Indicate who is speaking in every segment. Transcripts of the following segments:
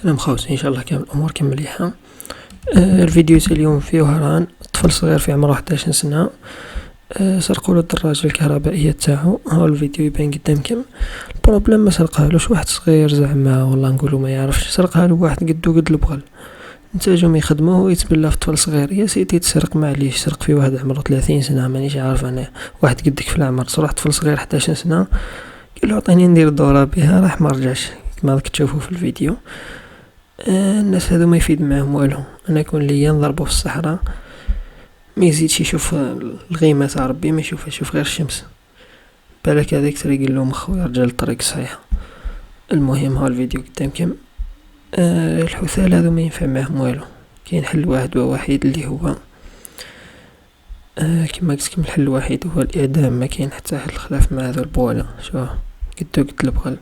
Speaker 1: سلام خوتي، ان شاء الله كامل الامور مليحه. الفيديو تاع اليوم فيه وهران طفل صغير في عمره 11 سنه. سرقوا له الدراجه الكهربائيه تاعو. ها الفيديو يبان قدامكم. البروبليم ما سرقهالوش واحد صغير زعما، والله نقولوا ما يعرفش، سرقها له واحد قدو قد البغل. نتاجهم يخدموه ويتبلى في طفل صغير. يا سيدي تسرق معليش، سرق في واحد عمره 30 سنه، مانيش عارف انا. واحد قدك في العمر صراحه طفل صغير 11 سنه، قال له عطيني ندير الدوره بها، راح ما رجعش كما راك تشوفوا في الفيديو. الناس هذو ما يفيد معاهم والو. انا كون ليا نضربو في الصحراء ما يزيدش يشوف الغيمه تاع ربي، ما يشوف غير الشمس. بالك هذاك تريق له مخو يرجع للطريق الصحيحه. المهم ها الفيديو قدامكم. الحثال هذو ما ينفع معاهم والو. كاين حل واحد ووحيد اللي هو كما قلت لكم، الحل الوحيد هو الاعدام. ما كاين حتى حل خلاف مع هذو البواله. شوف قد البغل،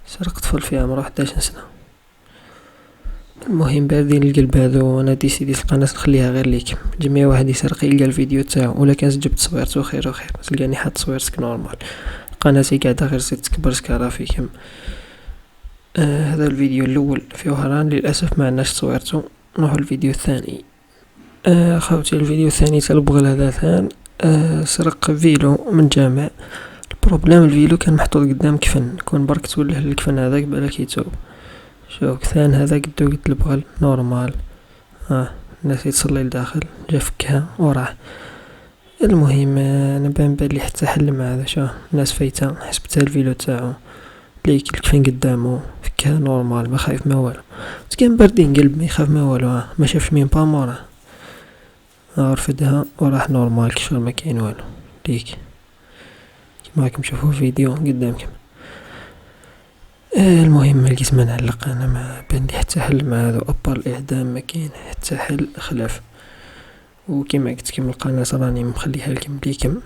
Speaker 1: سرق طفل في عمره 11 سنه. المهم باردين القلب هذو، انا ديسيديت القناة نخليها غير ليكم. جميع واحد يسرق يلقى الفيديو تاعو، ولا كان جبت صويرتو خير وخير، تلقاني حاط صويرتك نورمال. قناتي قاعده غير زيد تكبر سكارا فيكم. هذا الفيديو الاول في وهران، للاسف ما عندناش صويرتو. نروحو الفيديو الثاني. خوتي الفيديو الثاني تاع البغل هذا ثان. سرق فيلو من جامع. البروبليم الفيلو كان محطوط قدام كفن، كون برك توله الكفن هذاك بالك يتوب. شوف ثان هذا قدو قد البغل نورمال. الناس يتصلي لداخل، جا فكها وراح. المهم انا بان بالي حتى حل مع هذا. شوف الناس فايته، حسبتها الفيلو تاعو ليك الكفن قدامه، فكها نورمال، ما خايف ما والو. كان باردين قلب، ما يخاف ما والو. ما شافش مين با موراه، رفدها وراح نورمال كشغل ما كاين والو. ليك كيما راكم تشوفوا الفيديو قدامكم. المهم ما لقيت ما نعلق، انا ما بان لي حتى حل مع هذا ابار الاعدام، ما كاين حتى حل خلاف. وكما قلت لكم القناه راني مخليها لكم ليكم.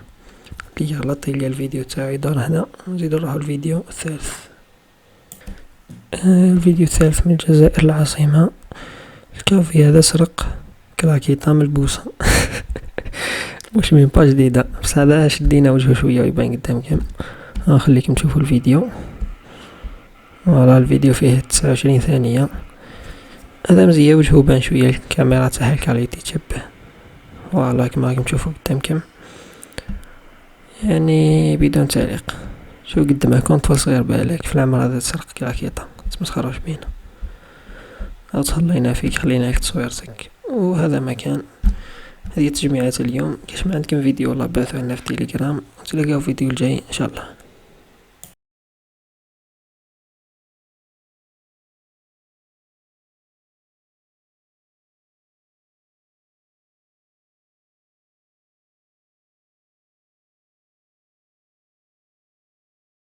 Speaker 1: اللي يغلط يلقى الفيديو تاعي يدور هنا. نزيد نروحو الفيديو الثالث. الفيديو الثالث من الجزائر العاصمه. الكافي هذا سرق كراكيطه ملبوسه. مش من با جديده، بس هذا شدينا وجهه شويه ويبان قدامكم. نخليكم تشوفوا الفيديو. وراء الفيديو فيه 29 ثانية. هذا مزيا وجهه بان شوية، الكاميرا تاعها الكاليتي تشبه. فوالا كما راكم تشوفوا قدامكم، يعني بدون تعليق. شو قد ما كنت طفل صغير بالك في العمر هذا تسرق كراكيطة، تمسخروش بينا. او تهلينا فيك، خلينا لك تصويرتك. وهذا ما كان. هذه تجميعات اليوم. كاش ما عندكم فيديو والله باثوا لنا في تيليجرام، تلقاو فيديو الجاي ان شاء الله.